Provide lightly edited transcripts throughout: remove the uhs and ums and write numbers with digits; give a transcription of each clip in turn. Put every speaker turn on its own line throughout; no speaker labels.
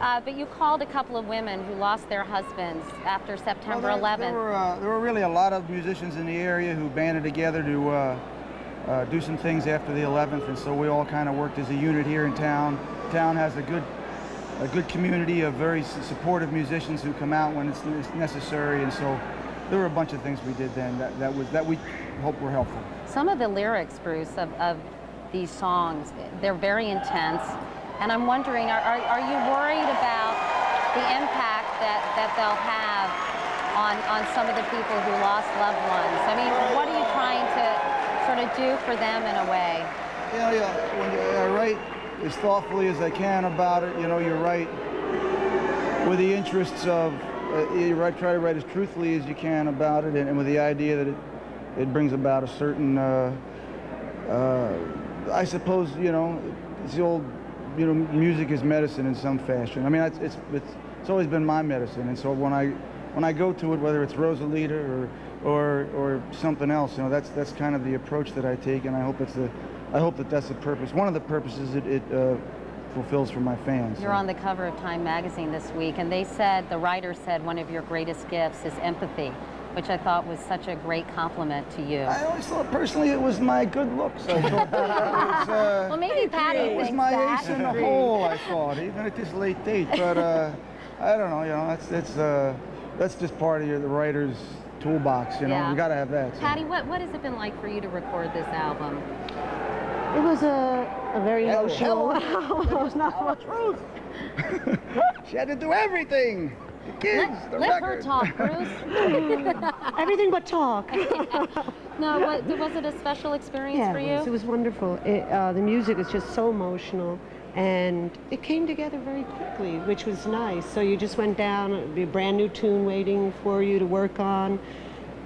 But you called a couple of women who lost their husbands after September 11th.
There were really a lot of musicians in the area who banded together to do some things after the 11th, and so we all kind of worked as a unit here in town. Town has a good community of very supportive musicians who come out when it's necessary, and so there were a bunch of things we did then that we hope were helpful.
Some of the lyrics, Bruce, of these songs, they're very intense, and I'm wondering, are you worried about the impact that they'll have on some of the people who lost loved ones? I mean, what are you trying to sort of do for them in a way?
Yeah. When I write as thoughtfully as I can about it, you know, you're right with the interests of, try to write as truthfully as you can about it, and with the idea that it brings about a certain, I suppose, you know, it's the old, you know, music is medicine in some fashion. I mean, it's always been my medicine, and so when I go to it, whether it's Rosalita or something else, you know, that's kind of the approach that I take, and I hope that's the purpose. One of the purposes it fulfills for my fans.
You're on the cover of Time magazine this week, and the writer said one of your greatest gifts is empathy, which I thought was such a great compliment to you.
I always thought personally it was my good looks. I thought that was,
well, maybe Patty thinks that.
It was my ace in the hole, I thought, even at this late date. But I don't know, you know, that's just part of the writer's toolbox, you know.
Yeah.
You got to have that. So.
Patty, what has it been like for you to record this album?
It was a very emotional. It was not much truth.
She had to do everything. The kids, the
let
record.
her talk, Bruce.
Everything but talk.
No, was it a special experience for you?
It was wonderful. The music is just so emotional, and it came together very quickly, which was nice. So you just went down, it'd be a brand new tune waiting for you to work on.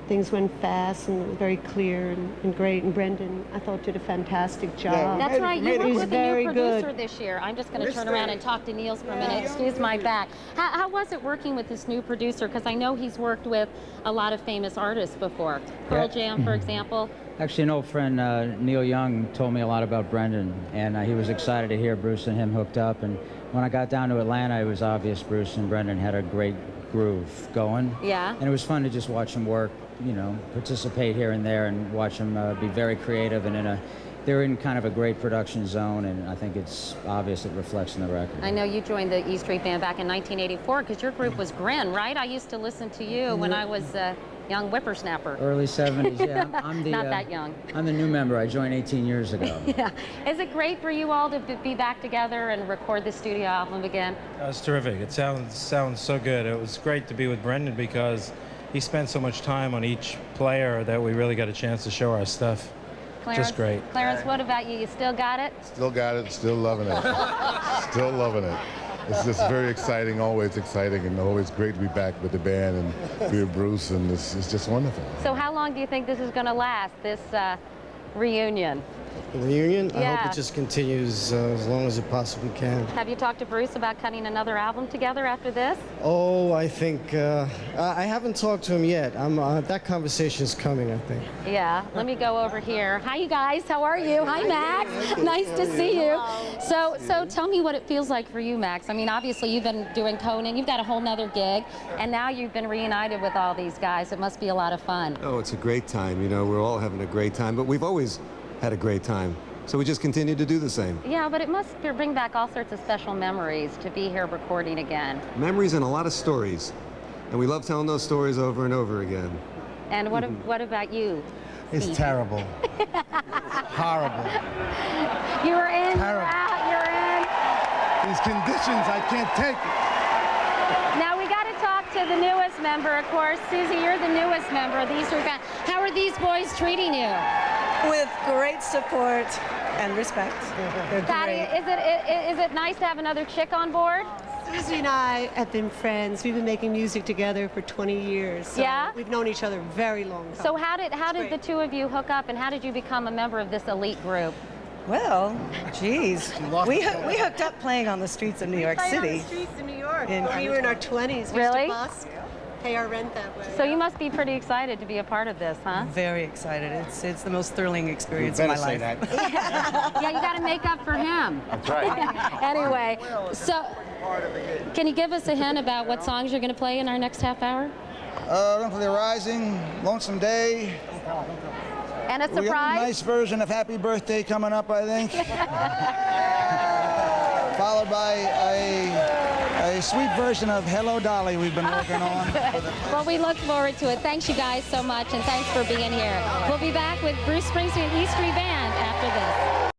Things went fast, and it was very clear and great. And Brendan, I thought, did a fantastic job.
Yeah,
That's right. You worked with a new producer
good.
this year. I'm just going to turn around and talk to Niels for a minute. Excuse my back. How was it working with this new producer? Because I know he's worked with a lot of famous artists before. Pearl Jam, for example.
Actually, an old friend, Neil Young, told me a lot about Brendan, and he was excited to hear Bruce and him hooked up. And when I got down to Atlanta, it was obvious Bruce and Brendan had a great groove going.
Yeah.
And it was fun to just watch them work, you know, participate here and there, and watch them be very creative, and they're in kind of a great production zone, and I think it's obvious it reflects in the record.
I know you joined the E Street Band back in 1984 because your group was Grin, right? I used to listen to you when I was a young whippersnapper.
Early 70s, yeah. I'm the,
Not that young.
I'm the new member. I joined 18 years ago.
Yeah. Is it great for you all to be back together and record the studio album again?
It's terrific. It sounds so good. It was great to be with Brendan because he spent so much time on each player that we really got a chance to show our stuff.
Clarence,
Just great.
Clarence, what about you? You still got it?
Still got it, still loving it. Still loving it. It's just very exciting, always exciting, and always great to be back with the band and be with Bruce, and it's just wonderful.
So how long do you think this is going to last, this reunion?
The reunion?
Yeah.
I hope it just continues as long as it possibly can.
Have you talked to Bruce about cutting another album together after this?
Oh, I think, I haven't talked to him yet. That conversation's coming, I think.
Yeah, let me go over here. Hi, you guys, how are you? Hi, Max, nice to see you. So tell me what it feels like for you, Max. I mean, obviously you've been doing Conan, you've got a whole nother gig, and now you've been reunited with all these guys. It must be a lot of fun.
Oh, it's a great time. You know, we're all having a great time, but we've always had a great time. So we just continue to do the same.
Yeah, but it must bring back all sorts of special memories to be here recording again.
Memories and a lot of stories. And we love telling those stories over and over again.
And what about you?
It's
Steve?
terrible. Horrible.
You were in,
Terrible.
you're out, you're in.
These conditions, I can't take it.
Now we got to talk to the newest member, of course. Susie, you're the newest member of the Eastern Band. How are these boys treating you?
With great support and respect. They're
Patty,
great.
is it nice to have another chick on board?
Susie and I have been friends. We've been making music together for 20 years. So
Yeah?
we've known each other a very long time.
So how did
great.
the two of you hook up, and how did you become a member of this elite group?
Well, geez. We hooked up playing on the streets of New York
Played on
City.
the streets in New York.
In-
We were in our 20s. We
Really?
used to bus, pay our rent that way.
So you must be pretty excited to be a part of this, huh?
Very excited. It's the most thrilling experience of my life.
Yeah, you got to make up for him.
That's right.
Anyway, so Can you give us a hint about what songs you're going to play in our next half hour?
We're going to play Rising, Lonesome Day.
And a
We got a
surprise?
nice version of Happy Birthday coming up, I think. Followed by a sweet version of Hello Dolly we've been working on.
Well, we look forward to it. Thanks you guys so much, and thanks for being here. We'll be back with Bruce Springsteen and E Street Band after this.